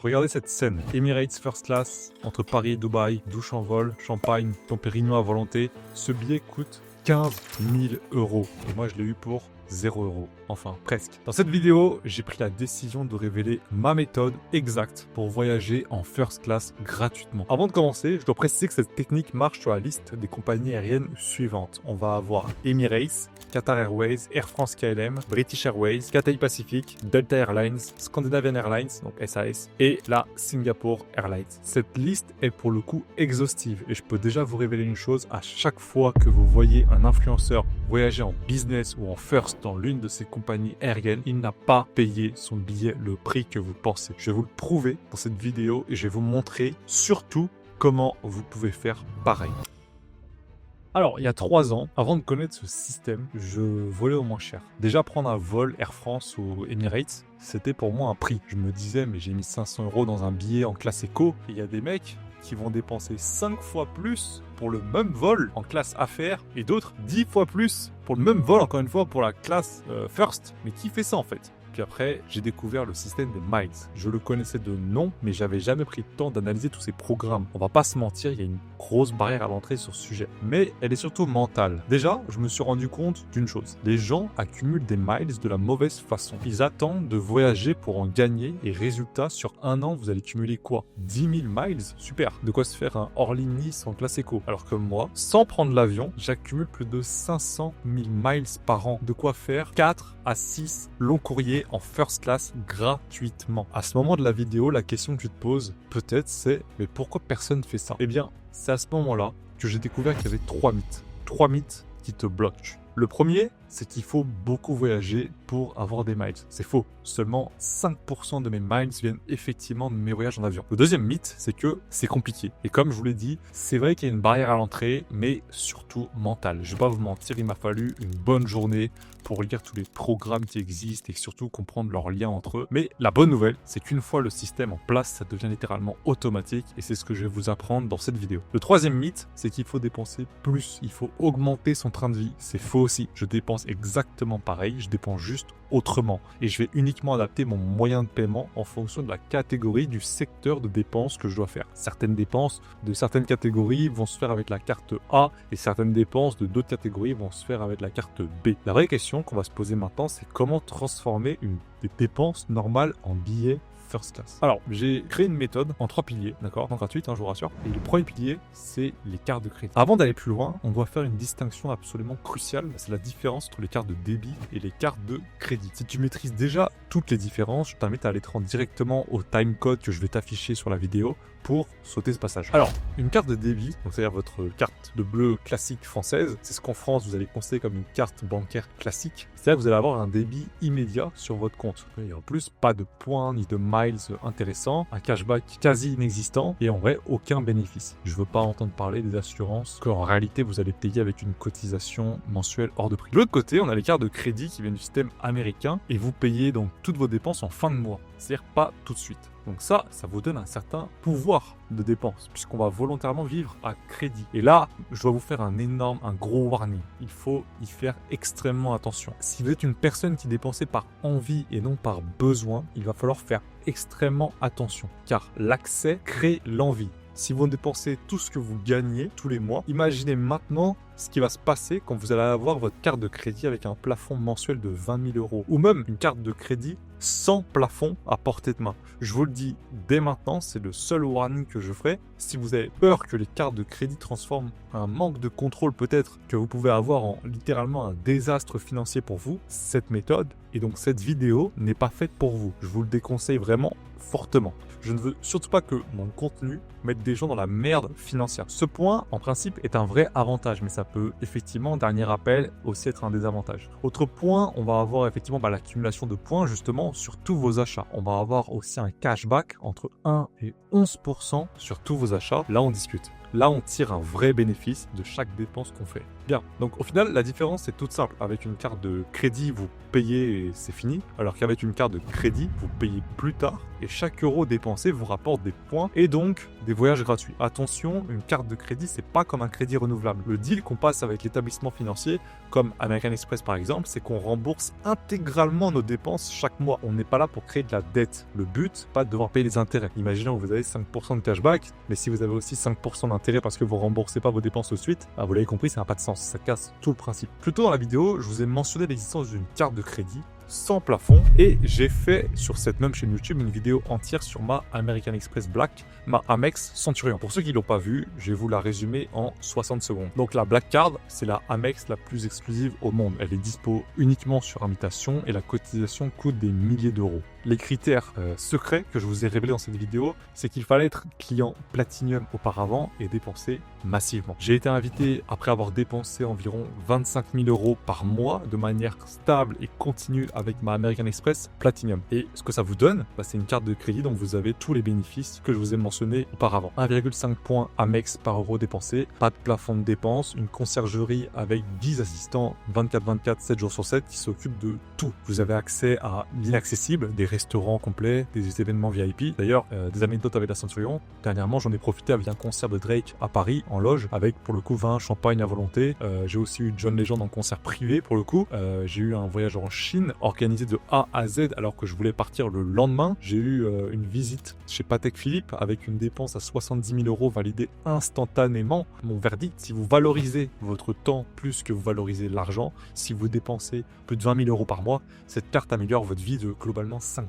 Regardez cette scène. Emirates First Class, entre Paris et Dubaï, douche en vol, champagne, tempérino à volonté. Ce billet coûte 15 000 €. Et moi, je l'ai eu pour 0 €. Enfin, presque. Dans cette vidéo, j'ai pris la décision de révéler ma méthode exacte pour voyager en first class gratuitement. Avant de commencer, je dois préciser que cette technique marche sur la liste des compagnies aériennes suivantes. On va avoir Emirates, Qatar Airways, Air France KLM, British Airways, Cathay Pacific, Delta Airlines, Scandinavian Airlines, donc SAS, et la Singapore Airlines. Cette liste est pour le coup exhaustive et je peux déjà vous révéler une chose, à chaque fois que vous voyez un influenceur voyager en business ou en first dans l'une de ces compagnies aériennes, il n'a pas payé son billet le prix que vous pensez. Je vais vous le prouver dans cette vidéo et je vais vous montrer surtout comment vous pouvez faire pareil. Alors, il y a 3 ans, avant de connaître ce système, je volais au moins cher. Déjà, prendre un vol Air France ou Emirates, c'était pour moi un prix. Je me disais, mais j'ai mis 500 € dans un billet en classe éco, et il y a des mecs qui vont dépenser 5 fois plus pour le même vol en classe affaires, et d'autres 10 fois plus pour le même vol, encore une fois, pour la classe first. Mais qui fait ça en fait ? Puis après, j'ai découvert le système des miles. Je le connaissais de nom, mais j'avais jamais pris le temps d'analyser tous ces programmes. On va pas se mentir, il y a une grosse barrière à l'entrée sur ce sujet. Mais elle est surtout mentale. Déjà, je me suis rendu compte d'une chose. Les gens accumulent des miles de la mauvaise façon. Ils attendent de voyager pour en gagner et résultat, sur un an, vous allez cumuler quoi ? 10 000 miles ? Super. De quoi se faire un Orly-Nice en classe éco. Alors que moi, sans prendre l'avion, j'accumule plus de 500 000 miles par an. De quoi faire 4 à 6 longs courriers en first class gratuitement. À ce moment de la vidéo, la question que tu te poses, peut-être, c'est mais pourquoi personne fait ça ? Eh bien, c'est à ce moment-là que j'ai découvert qu'il y avait 3 mythes. 3 mythes qui te bloquent. Le premier, c'est qu'il faut beaucoup voyager pour avoir des miles. C'est faux. Seulement 5% de mes miles viennent effectivement de mes voyages en avion. Le deuxième mythe, c'est que c'est compliqué. Et comme je vous l'ai dit, c'est vrai qu'il y a une barrière à l'entrée, mais surtout mentale. Je vais pas vous mentir, il m'a fallu une bonne journée pour lire tous les programmes qui existent et surtout comprendre leurs liens entre eux. Mais la bonne nouvelle, c'est qu'une fois le système en place, ça devient littéralement automatique et c'est ce que je vais vous apprendre dans cette vidéo. Le troisième mythe, c'est qu'il faut dépenser plus. Il faut augmenter son train de vie. C'est faux aussi. Je dépense exactement pareil, je dépense juste autrement. Et je vais uniquement adapter mon moyen de paiement en fonction de la catégorie du secteur de dépenses que je dois faire. Certaines dépenses de certaines catégories vont se faire avec la carte A et certaines dépenses de d'autres catégories vont se faire avec la carte B. La vraie question qu'on va se poser maintenant, c'est comment transformer des dépenses normales en billets first class. Alors, j'ai créé une méthode en 3 piliers, d'accord, non gratuite, je vous rassure. Et le premier pilier, c'est les cartes de crédit. Avant d'aller plus loin, on doit faire une distinction absolument cruciale. C'est la différence entre les cartes de débit et les cartes de crédit. Si tu maîtrises déjà toutes les différences, je t'invite à aller te rendre directement au timecode que je vais t'afficher sur la vidéo pour sauter ce passage. Alors, une carte de débit, donc c'est-à-dire votre carte de bleu classique française, c'est ce qu'en France vous allez considérer comme une carte bancaire classique. C'est-à-dire que vous allez avoir un débit immédiat sur votre compte. Et en plus, pas de points ni de miles intéressants, un cashback quasi inexistant et en vrai aucun bénéfice. Je veux pas entendre parler des assurances qu'en réalité vous allez payer avec une cotisation mensuelle hors de prix. De l'autre côté, on a les cartes de crédit qui viennent du système américain et vous payez donc toutes vos dépenses en fin de mois. C'est-à-dire pas tout de suite. Donc ça vous donne un certain pouvoir de dépense, puisqu'on va volontairement vivre à crédit. Et là, je dois vous faire un gros warning. Il faut y faire extrêmement attention. Si vous êtes une personne qui dépensait par envie et non par besoin, il va falloir faire extrêmement attention, car l'accès crée l'envie. Si vous dépensez tout ce que vous gagnez tous les mois, imaginez maintenant ce qui va se passer quand vous allez avoir votre carte de crédit avec un plafond mensuel de 20 000 €, ou même une carte de crédit sans plafond à portée de main. Je vous le dis dès maintenant, c'est le seul warning que je ferai. Si vous avez peur que les cartes de crédit transforment un manque de contrôle peut-être que vous pouvez avoir en littéralement un désastre financier pour vous, cette méthode et donc cette vidéo n'est pas faite pour vous. Je vous le déconseille vraiment fortement. Je ne veux surtout pas que mon contenu mette des gens dans la merde financière. Ce point, en principe, est un vrai avantage, mais ça peut effectivement, dernier rappel, aussi être un désavantage. Autre point, on va avoir effectivement l'accumulation de points justement sur tous vos achats. On va avoir aussi un cashback entre 1 et 11% sur tous vos achats. Là, on discute. Là, on tire un vrai bénéfice de chaque dépense qu'on fait. Bien, donc au final, la différence est toute simple. Avec une carte de crédit, vous payez et c'est fini. Alors qu'avec une carte de crédit, vous payez plus tard. Et chaque euro dépensé vous rapporte des points et donc des voyages gratuits. Attention, une carte de crédit, c'est pas comme un crédit renouvelable. Le deal qu'on passe avec l'établissement financier, comme American Express par exemple, c'est qu'on rembourse intégralement nos dépenses chaque mois. On n'est pas là pour créer de la dette. Le but, pas de devoir payer les intérêts. Imaginons que vous avez 5% de cashback, mais si vous avez aussi 5% d'intérêt parce que vous remboursez pas vos dépenses tout de suite, bah vous l'avez compris, ça n'a pas de sens. Ça casse tout le principe. Plus tôt dans la vidéo, je vous ai mentionné l'existence d'une carte de crédit sans plafond et j'ai fait sur cette même chaîne YouTube une vidéo entière sur ma American Express Black, ma Amex Centurion. Pour ceux qui ne l'ont pas vu, je vais vous la résumer en 60 secondes. Donc la Black Card, c'est la Amex la plus exclusive au monde. Elle est dispo uniquement sur invitation et la cotisation coûte des milliers d'euros. Les critères secrets que je vous ai révélés dans cette vidéo, c'est qu'il fallait être client Platinum auparavant et dépenser massivement. J'ai été invité après avoir dépensé environ 25 000 euros par mois de manière stable et continue avec ma American Express Platinum. Et ce que ça vous donne, bah, c'est une carte de crédit dont vous avez tous les bénéfices que je vous ai mentionnés auparavant. 1,5 points Amex par euro dépensé, pas de plafond de dépenses, une conciergerie avec 10 assistants 24/24, 7 jours sur 7 qui s'occupent de tout. Vous avez accès à l'inaccessible, des restaurants complets, des événements VIP. D'ailleurs, des anecdotes avec la Centurion. Dernièrement, j'en ai profité avec un concert de Drake à Paris, en loge, avec pour le coup vin, champagne à volonté. J'ai aussi eu John Legend en concert privé pour le coup. J'ai eu un voyage en Chine organisé de A à Z alors que je voulais partir le lendemain. J'ai eu une visite chez Patek Philippe avec une dépense à 70 000 euros validée instantanément. Mon verdict, si vous valorisez votre temps plus que vous valorisez l'argent, si vous dépensez plus de 20 000 euros par mois, cette carte améliore votre vie de globalement 5%.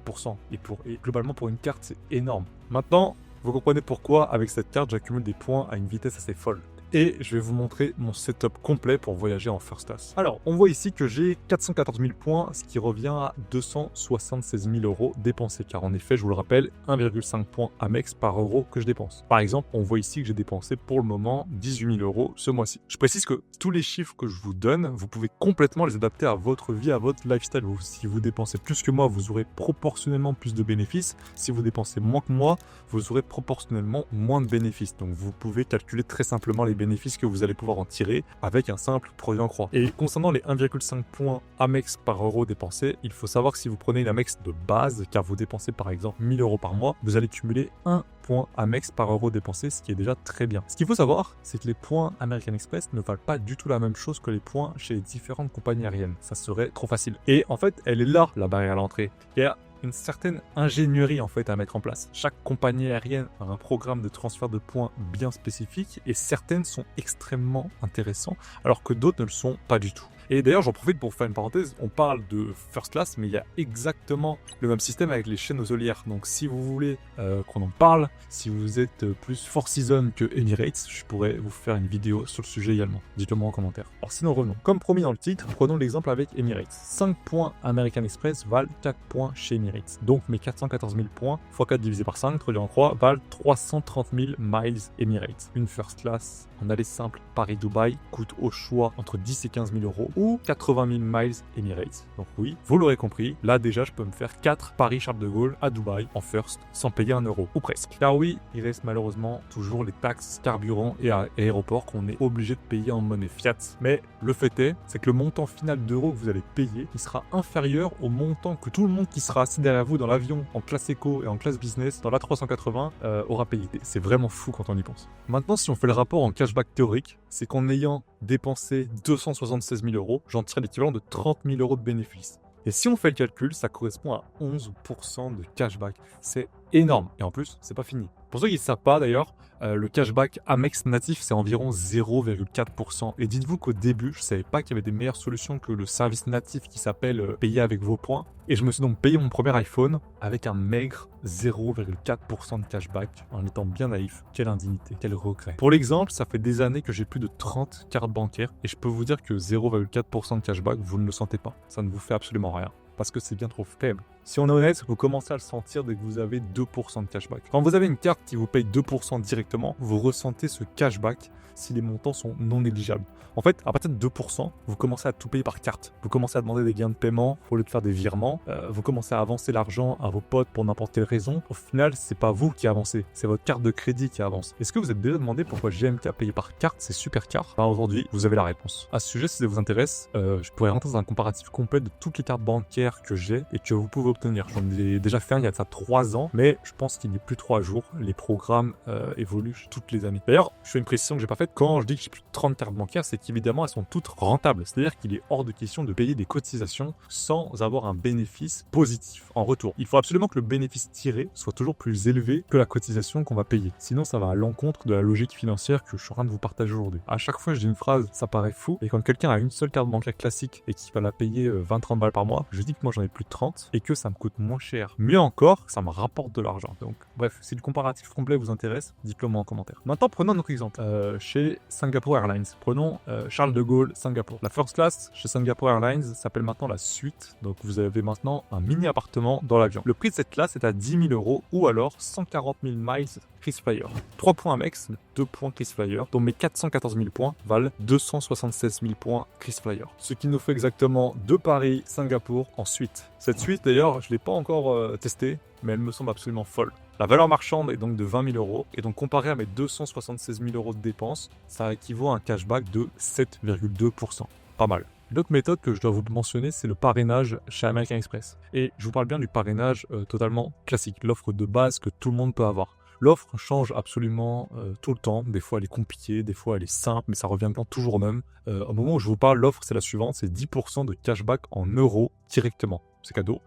Et globalement pour une carte, c'est énorme. Maintenant, vous comprenez pourquoi avec cette carte, j'accumule des points à une vitesse assez folle. Et je vais vous montrer mon setup complet pour voyager en first class. Alors, on voit ici que j'ai 414 000 points, ce qui revient à 276 000 euros dépensés. Car en effet, je vous le rappelle, 1,5 points Amex par euro que je dépense. Par exemple, on voit ici que j'ai dépensé pour le moment 18 000 euros ce mois-ci. Je précise que tous les chiffres que je vous donne, vous pouvez complètement les adapter à votre vie, à votre lifestyle. Si vous dépensez plus que moi, vous aurez proportionnellement plus de bénéfices. Si vous dépensez moins que moi, vous aurez proportionnellement moins de bénéfices. Donc, vous pouvez calculer très simplement les bénéfices que vous allez pouvoir en tirer avec un simple produit en croix. Et concernant les 1,5 points Amex par euro dépensé, il faut savoir que si vous prenez une Amex de base, car vous dépensez par exemple 1000 euros par mois, vous allez cumuler 1 point Amex par euro dépensé, ce qui est déjà très bien. Ce qu'il faut savoir, c'est que les points American Express ne valent pas du tout la même chose que les points chez les différentes compagnies aériennes. Ça serait trop facile. Et en fait, elle est là, la barrière à l'entrée. Il y a une certaine ingénierie en fait à mettre en place. Chaque compagnie aérienne a un programme de transfert de points bien spécifique et certaines sont extrêmement intéressantes alors que d'autres ne le sont pas du tout. Et d'ailleurs, j'en profite pour faire une parenthèse, on parle de first class, mais il y a exactement le même système avec les chaînes hôtelières. Donc si vous voulez qu'on en parle, si vous êtes plus Four Seasons que Emirates, je pourrais vous faire une vidéo sur le sujet également. Dites-le moi en commentaire. Alors sinon, revenons. Comme promis dans le titre, prenons l'exemple avec Emirates. 5 points American Express valent 4 points chez Emirates. Donc mes 414 000 points, x 4 divisé par 5, traduit en croix, valent 330 000 miles Emirates. Une first class en aller simple Paris-Dubaï coûte au choix entre 10 et 15 000 euros ou 80 000 miles Emirates. Donc oui, vous l'aurez compris, là déjà je peux me faire 4 Paris-Charles de Gaulle à Dubaï en first sans payer 1 euro, ou presque. Car oui, il reste malheureusement toujours les taxes, carburant et aéroport qu'on est obligé de payer en monnaie fiat. Mais le fait est, c'est que le montant final d'euros que vous allez payer, il sera inférieur au montant que tout le monde qui sera assis derrière vous dans l'avion en classe éco et en classe business dans l'A380 aura payé. C'est vraiment fou quand on y pense. Maintenant, si on fait le rapport en cashback théorique, c'est qu'en ayant dépensé 276 000 euros, j'en tire l'équivalent de 30 000 euros de bénéfices. Et si on fait le calcul, ça correspond à 11% de cashback. C'est énorme. Et en plus, c'est pas fini. Pour ceux qui ne savent pas d'ailleurs, le cashback Amex natif, c'est environ 0,4%. Et dites-vous qu'au début, je ne savais pas qu'il y avait des meilleures solutions que le service natif qui s'appelle payer avec vos points. Et je me suis donc payé mon premier iPhone avec un maigre 0,4% de cashback en étant bien naïf. Quelle indignité, quel regret. Pour l'exemple, ça fait des années que j'ai plus de 30 cartes bancaires et je peux vous dire que 0,4% de cashback, vous ne le sentez pas. Ça ne vous fait absolument rien parce que c'est bien trop faible. Si on est honnête, vous commencez à le sentir dès que vous avez 2% de cashback. Quand vous avez une carte qui vous paye 2% directement, vous ressentez ce cashback si les montants sont non négligeables. En fait, à partir de 2%, vous commencez à tout payer par carte. Vous commencez à demander des gains de paiement au lieu de faire des virements. Vous commencez à avancer l'argent à vos potes pour n'importe quelle raison. Au final, c'est pas vous qui avancez, c'est votre carte de crédit qui avance. Est-ce que vous êtes déjà demandé pourquoi GMK payé par carte, c'est super car? Aujourd'hui, vous avez la réponse. À ce sujet, si ça vous intéresse, je pourrais rentrer dans un comparatif complet de toutes les cartes bancaires que j'ai et que vous pouvez obtenir. J'en ai déjà fait un il y a de ça 3 ans, mais je pense qu'il n'est plus 3 jours. Les programmes évoluent toutes les années. D'ailleurs, je fais une précision que j'ai pas faite. Quand je dis que j'ai plus de 30 cartes bancaires, c'est qu'évidemment, elles sont toutes rentables. C'est-à-dire qu'il est hors de question de payer des cotisations sans avoir un bénéfice positif en retour. Il faut absolument que le bénéfice tiré soit toujours plus élevé que la cotisation qu'on va payer. Sinon, ça va à l'encontre de la logique financière que je suis en train de vous partager aujourd'hui. À chaque fois, je dis une phrase, ça paraît fou. Et quand quelqu'un a une seule carte bancaire classique et qu'il va la payer 20-30 balles par mois, je dis que moi, j'en ai plus de 30 et que ça me coûte moins cher. Mieux encore, ça me rapporte de l'argent. Donc, bref, si le comparatif complet vous intéresse, dites-le moi en commentaire. Maintenant, prenons notre exemple. Chez Singapore Airlines, prenons Charles de Gaulle, Singapour. La first class chez Singapore Airlines s'appelle maintenant la suite. Donc vous avez maintenant un mini appartement dans l'avion. Le prix de cette classe est à 10 000 € ou alors 140 000 miles KrisFlyer. 3 points Amex, 2 points KrisFlyer, dont mes 414 000 points valent 276 000 points KrisFlyer. Ce qui nous fait exactement de Paris, Singapour en suite. Cette suite d'ailleurs, je ne l'ai pas encore testée, mais elle me semble absolument folle. La valeur marchande est donc de 20 000 €, et donc comparé à mes 276 000 € de dépenses, ça équivaut à un cashback de 7,2%. Pas mal. L'autre méthode que je dois vous mentionner, c'est le parrainage chez American Express. Et je vous parle bien du parrainage totalement classique, l'offre de base que tout le monde peut avoir. L'offre change absolument tout le temps. Des fois, elle est compliquée, des fois, elle est simple, mais ça revient toujours au même. Au moment où je vous parle, l'offre, c'est la suivante, c'est 10% de cashback en euros directement. C'est cadeau.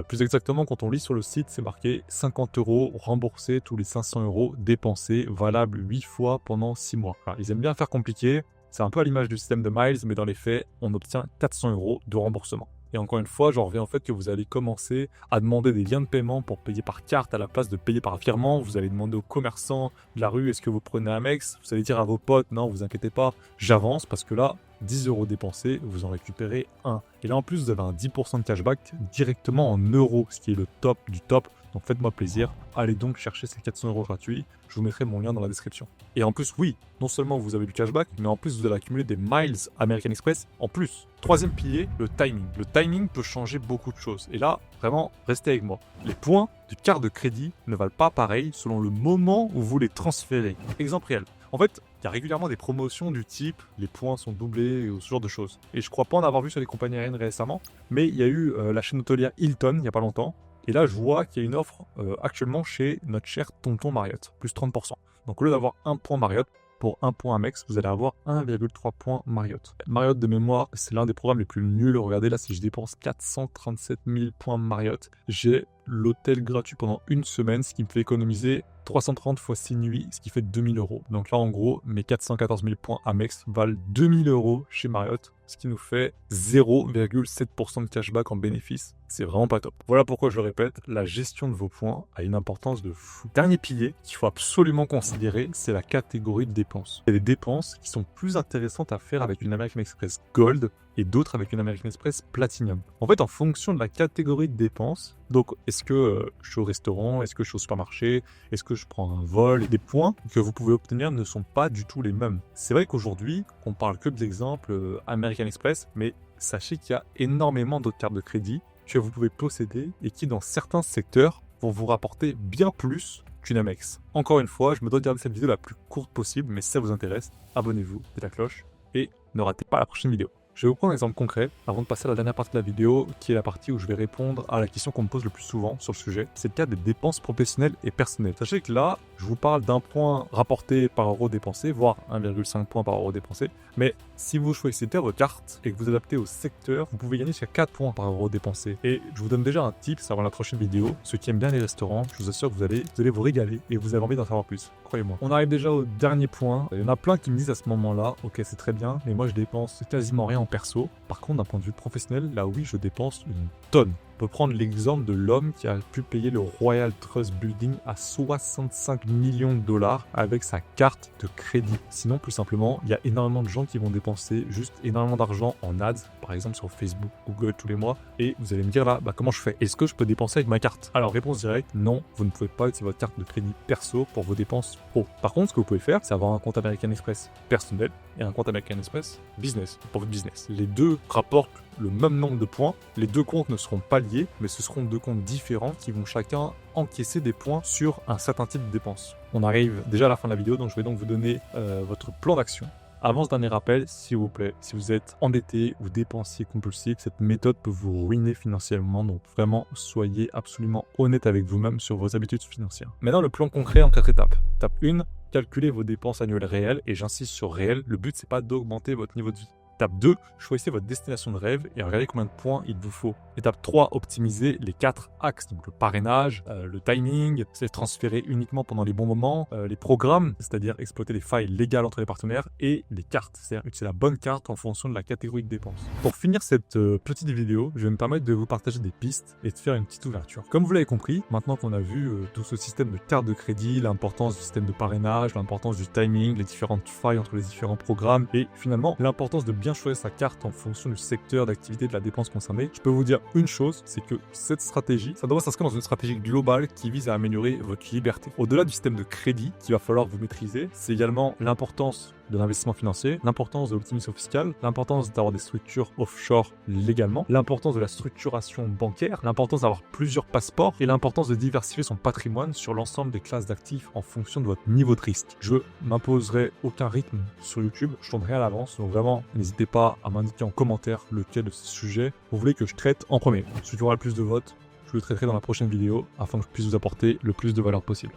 Plus exactement, quand on lit sur le site, c'est marqué 50 € remboursés tous les 500 € dépensés, valable 8 fois pendant 6 mois. Enfin, ils aiment bien faire compliqué. C'est un peu à l'image du système de miles, mais dans les faits, on obtient 400 € de remboursement. Et encore une fois, j'en reviens au fait que vous allez commencer à demander des liens de paiement pour payer par carte à la place de payer par virement. Vous allez demander aux commerçants de la rue, est-ce que vous prenez Amex? Vous allez dire à vos potes, non, vous inquiétez pas, j'avance parce que là, 10 € dépensés, vous en récupérez 1. Et là, en plus, vous avez un 10% de cashback directement en euros, ce qui est le top du top. Donc faites-moi plaisir, allez donc chercher ces 400 € gratuits, je vous mettrai mon lien dans la description. Et en plus, oui, non seulement vous avez du cashback, mais en plus vous allez accumuler des miles American Express en plus. Troisième pilier, le timing. Le timing peut changer beaucoup de choses. Et là, vraiment, restez avec moi. Les points du carte de crédit ne valent pas pareil selon le moment où vous les transférez. Exemple réel. En fait, il y a régulièrement des promotions du type les points sont doublés ou ce genre de choses. Et je crois pas en avoir vu sur les compagnies aériennes récemment, mais il y a eu la chaîne hôtelière Hilton il n'y a pas longtemps. Et là, je vois qu'il y a une offre actuellement chez notre cher tonton Marriott, plus 30%. Donc au lieu d'avoir 1 point Marriott, pour 1 point Amex, vous allez avoir 1,3 points Marriott. Marriott de mémoire, c'est l'un des programmes les plus nuls. Regardez là, si je dépense 437 000 points Marriott, j'ai l'hôtel gratuit pendant une semaine, ce qui me fait économiser 330 fois 6 nuits, ce qui fait 2000 €. Donc là, en gros, mes 414 000 points Amex valent 2000 € chez Marriott, ce qui nous fait 0,7% de cashback en bénéfice. C'est vraiment pas top. Voilà pourquoi je le répète, la gestion de vos points a une importance de fou. Dernier pilier qu'il faut absolument considérer, c'est la catégorie de dépenses. Il y a des dépenses qui sont plus intéressantes à faire avec une American Express Gold et d'autres avec une American Express Platinum. En fait, en fonction de la catégorie de dépenses, donc est-ce que je suis au restaurant, est-ce que je suis au supermarché, est-ce que je prends un vol, des points que vous pouvez obtenir ne sont pas du tout les mêmes. C'est vrai qu'aujourd'hui, on parle que de l'exemple American Express, mais sachez qu'il y a énormément d'autres cartes de crédit que vous pouvez posséder et qui, dans certains secteurs, vont vous rapporter bien plus qu'une Amex. Encore une fois, je me dois de garder cette vidéo la plus courte possible, mais si ça vous intéresse, abonnez-vous, mettez la cloche et ne ratez pas la prochaine vidéo. Je vais vous prendre un exemple concret avant de passer à la dernière partie de la vidéo, qui est la partie où je vais répondre à la question qu'on me pose le plus souvent sur le sujet. C'est le cas des dépenses professionnelles et personnelles. Sachez que là, je vous parle d'un point rapporté par euro dépensé, voire 1,5 point par euro dépensé. Mais si vous choisissez vos cartes et que vous adaptez au secteur, vous pouvez gagner jusqu'à 4 points par euro dépensé. Et je vous donne déjà un tip avant la prochaine vidéo. Ceux qui aiment bien les restaurants, je vous assure que vous allez vous régaler et vous avez envie d'en savoir plus. Croyez-moi. On arrive déjà au dernier point. Il y en a plein qui me disent à ce moment-là, ok, c'est très bien, mais moi je dépense quasiment rien en perso. Par contre, d'un point de vue professionnel, là oui, je dépense une tonne. peut prendre l'exemple de l'homme qui a pu payer le Royal Trust Building à 65 millions de dollars avec sa carte de crédit. Sinon, plus simplement, il y a énormément de gens qui vont dépenser juste énormément d'argent en ads, par exemple sur Facebook, Google tous les mois, et vous allez me dire là, comment je fais? Est-ce que je peux dépenser avec ma carte? Alors, réponse directe, non, vous ne pouvez pas utiliser votre carte de crédit perso pour vos dépenses pro. Par contre, ce que vous pouvez faire, c'est avoir un compte American Express personnel et un compte American Express business, pour votre business. Les deux rapportent le même nombre de points. Les deux comptes ne seront pas liés, mais ce seront deux comptes différents qui vont chacun encaisser des points sur un certain type de dépense. On arrive déjà à la fin de la vidéo, donc je vais donc vous donner votre plan d'action. Avant ce dernier rappel, s'il vous plaît, si vous êtes endetté ou dépensier compulsif, cette méthode peut vous ruiner financièrement, donc vraiment soyez absolument honnête avec vous-même sur vos habitudes financières. Maintenant, le plan concret en 4 étapes. Étape 1, calculez vos dépenses annuelles réelles, et j'insiste sur réelles, le but c'est pas d'augmenter votre niveau de vie. Étape 2, choisissez votre destination de rêve et regardez combien de points il vous faut. Étape 3, optimisez les 4 axes, donc le parrainage, le timing, c'est transférer uniquement pendant les bons moments, les programmes, c'est-à-dire exploiter les failles légales entre les partenaires, et les cartes, c'est-à-dire utiliser la bonne carte en fonction de la catégorie de dépenses. Pour finir cette petite vidéo, je vais me permettre de vous partager des pistes et de faire une petite ouverture. Comme vous l'avez compris, maintenant qu'on a vu tout ce système de carte de crédit, l'importance du système de parrainage, l'importance du timing, les différentes failles entre les différents programmes, et finalement l'importance de bien choisir sa carte en fonction du secteur d'activité de la dépense concernée, je peux vous dire une chose, c'est que cette stratégie, ça doit s'inscrire dans une stratégie globale qui vise à améliorer votre liberté. Au-delà du système de crédit qu'il va falloir vous maîtriser, c'est également l'importance de l'investissement financier, l'importance de l'optimisation fiscale, l'importance d'avoir des structures offshore légalement, l'importance de la structuration bancaire, l'importance d'avoir plusieurs passeports et l'importance de diversifier son patrimoine sur l'ensemble des classes d'actifs en fonction de votre niveau de risque. Je m'imposerai aucun rythme sur YouTube, je tournerai à l'avance, donc vraiment n'hésitez pas à m'indiquer en commentaire lequel de ces sujets vous voulez que je traite en premier. Celui qui aura le plus de votes, je le traiterai dans la prochaine vidéo afin que je puisse vous apporter le plus de valeur possible.